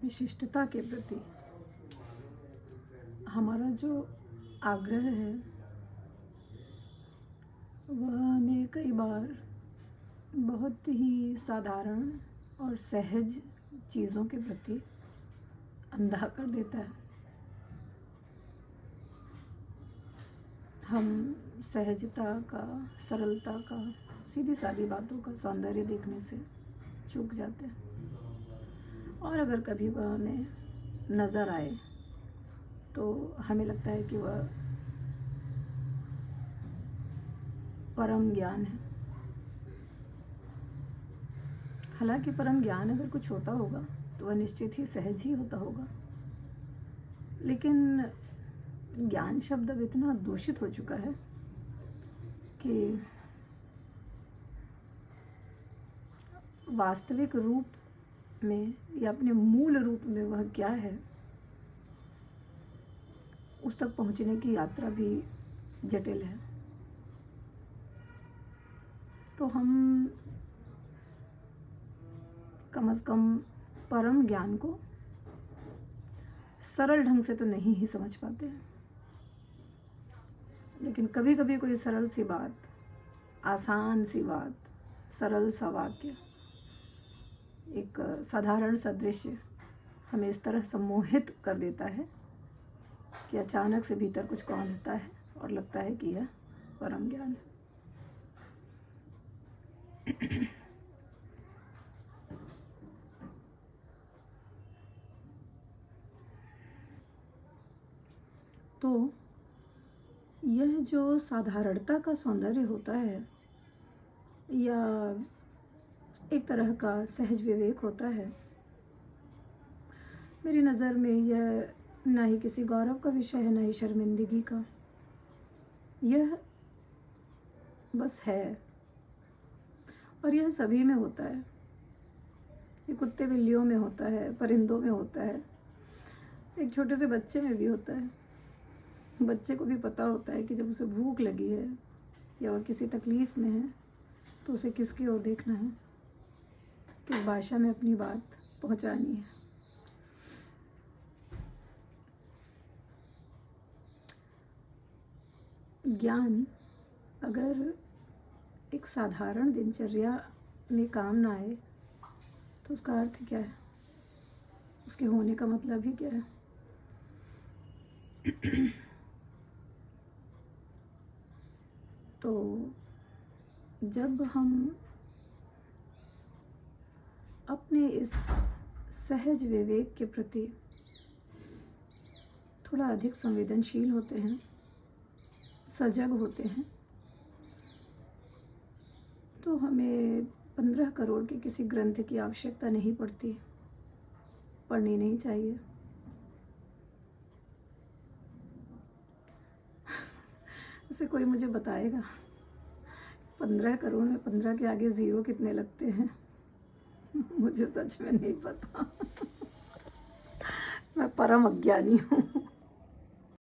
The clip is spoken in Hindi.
विशिष्टता के प्रति हमारा जो आग्रह है वह हमें कई बार बहुत ही साधारण और सहज चीज़ों के प्रति अंधा कर देता है। हम सहजता का, सरलता का, सीधी सादी बातों का सौंदर्य देखने से चूक जाते हैं, और अगर कभी वह हमें नज़र आए तो हमें लगता है कि वह परम ज्ञान है। हालांकि परम ज्ञान अगर कुछ होता होगा तो वह निश्चित ही सहज ही होता होगा, लेकिन ज्ञान शब्द अब इतना दूषित हो चुका है कि वास्तविक रूप में या अपने मूल रूप में वह क्या है उस तक पहुंचने की यात्रा भी जटिल है। तो हम कम से कम परम ज्ञान को सरल ढंग से तो नहीं ही समझ पाते, लेकिन कभी कभी कोई सरल सी बात, आसान सी बात, सरल सा वाक्य, एक साधारण सा दृश्य हमें इस तरह सम्मोहित कर देता है कि अचानक से भीतर कुछ कौंधता है और लगता है कि यह परम ज्ञान है। तो यह जो साधारणता का सौंदर्य होता है या एक तरह का सहज विवेक होता है, मेरी नज़र में यह ना ही किसी गौरव का विषय है, ना ही शर्मिंदगी का। यह बस है, और यह सभी में होता है। ये कुत्ते बिल्लियों में होता है, परिंदों में होता है, एक छोटे से बच्चे में भी होता है। बच्चे को भी पता होता है कि जब उसे भूख लगी है या वह किसी तकलीफ़ में है तो उसे किसकी ओर देखना है, किस भाषा में अपनी बात पहुंचानी है। ज्ञान अगर एक साधारण दिनचर्या में काम ना आए तो उसका अर्थ क्या है, उसके होने का मतलब ही क्या है। तो जब हम अपने इस सहज विवेक के प्रति थोड़ा अधिक संवेदनशील होते हैं, सजग होते हैं, तो हमें 15 करोड़ के किसी ग्रंथ की आवश्यकता नहीं पड़ती, पढ़नी नहीं चाहिए। उसे कोई मुझे बताएगा 15 करोड़ में 15 के आगे ज़ीरो कितने लगते हैं? मुझे सच में नहीं पता। मैं परम अज्ञानी हूँ।